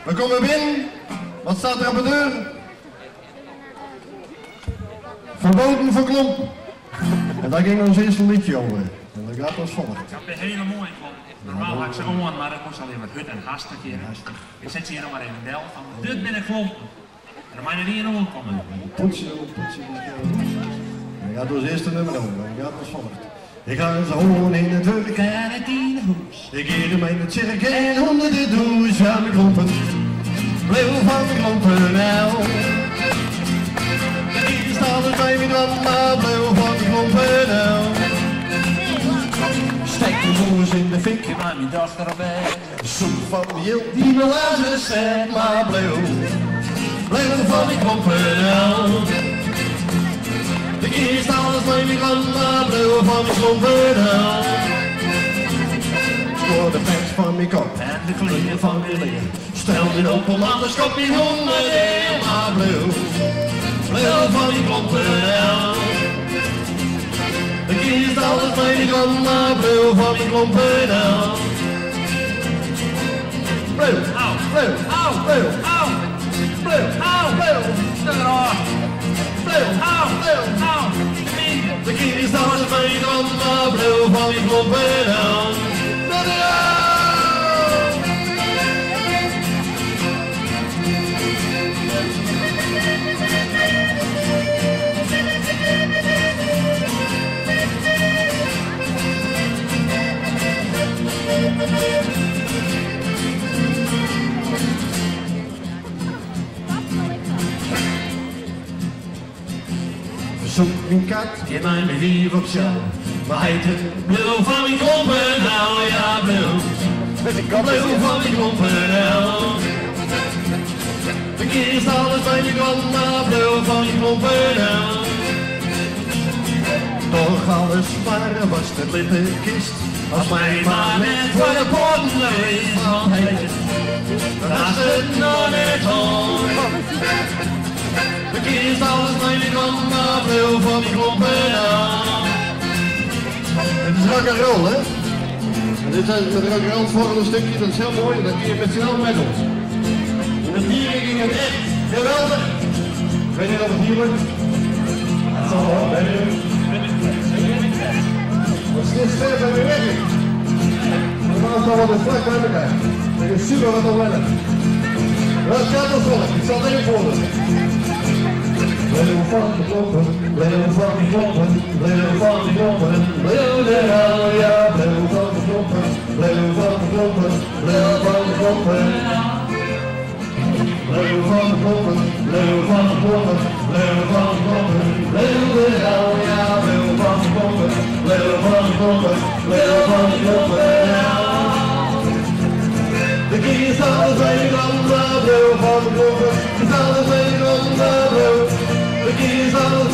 We komen binnen. Wat staat er op de deur? Verboden voor klomp. En daar ging ons eerste liedje over. En dat gaat als volgt. Ik heb een hele mooie klomp. Normaal had ik ze gewoon, maar dat moest alleen met hut en hastig hier. Ik zet ze hier nog maar even bel van dit binnen klompen. En dan mag je er niet in omkomen. Poetsen. En gaat ons eerste nummer over. En dat gaat als volgt. Ik ga eens gewoon in het werk en het in huis. Ik keer mij in het cirk en onder de douche. Ja, mijn klompen. Bleef van mijn klompen nou. Hier staat het bij mijn grandma. Bleef van mijn klompen nou. Steek de moers in de fik. Ik maak mijn dochter erbij. De soep van de jil die me lazen zet. Maar bleef van mijn klompen nou. De eerste alles bij mijn grandma. Bleef van mijn klompen nou. Voor de pers van mijn kop en de kleren van mijn leer. Stel dit op om anders kop niet honderden. Maar bleef van mijn klompen nou. De kiest alles bij die grandma, bleef van mijn klompen nou. Bleef, Au, bleef, au, bleef, au, bleef, au, bleef, stuk eraf. bleef, Au, bleef. au, De kiest alles bij die grandma, bleef van mijn klompen nou. Zoek een kat, geef mij mijn lief op jou. Maar hij heet Blue van mijn klompen nou, ja Blue. Blue van mijn klompen nou. De kiest alles bij je grandma, Blue van mijn klompen nou. Toch alles maar was het lippenkist. Als mij maar net voor de poort leeft, want hij naast het nog net hoor. De kiest alles bij je grandma, Blue van die klompen nou. Het is rock'n'roll, hè? En dit is het rock'n'roll, het volgende stukje, dat is heel mooi, dat kun je met z'n allen met ons. En het hier ging het echt geweldig. Ik weet niet of het hier wordt. Het zal wel, weet je. Dat is dit sterk en weer weg. Normaal staan we wat vlak bij elkaar. Dat is super wat op wennen. Dat gaat als volgt, ik zal het even voordoen. Bleef van de kloppen, bleef van de kloppen, bleef van de kloppen, bleef de hel, ja, bleef van de kloppen, bleef van de kloppen, bleef van de kloppen. Bleef van de kloppen, bleef van de kloppen, bleef van de kloppen, bleef de hel, ja, bleef van de kloppen, bleef van de kloppen, bleef van de kloppen. De kies alles bij de grandma, bleef van de kloppen, is alles bij de grandma, bleef. The keys on the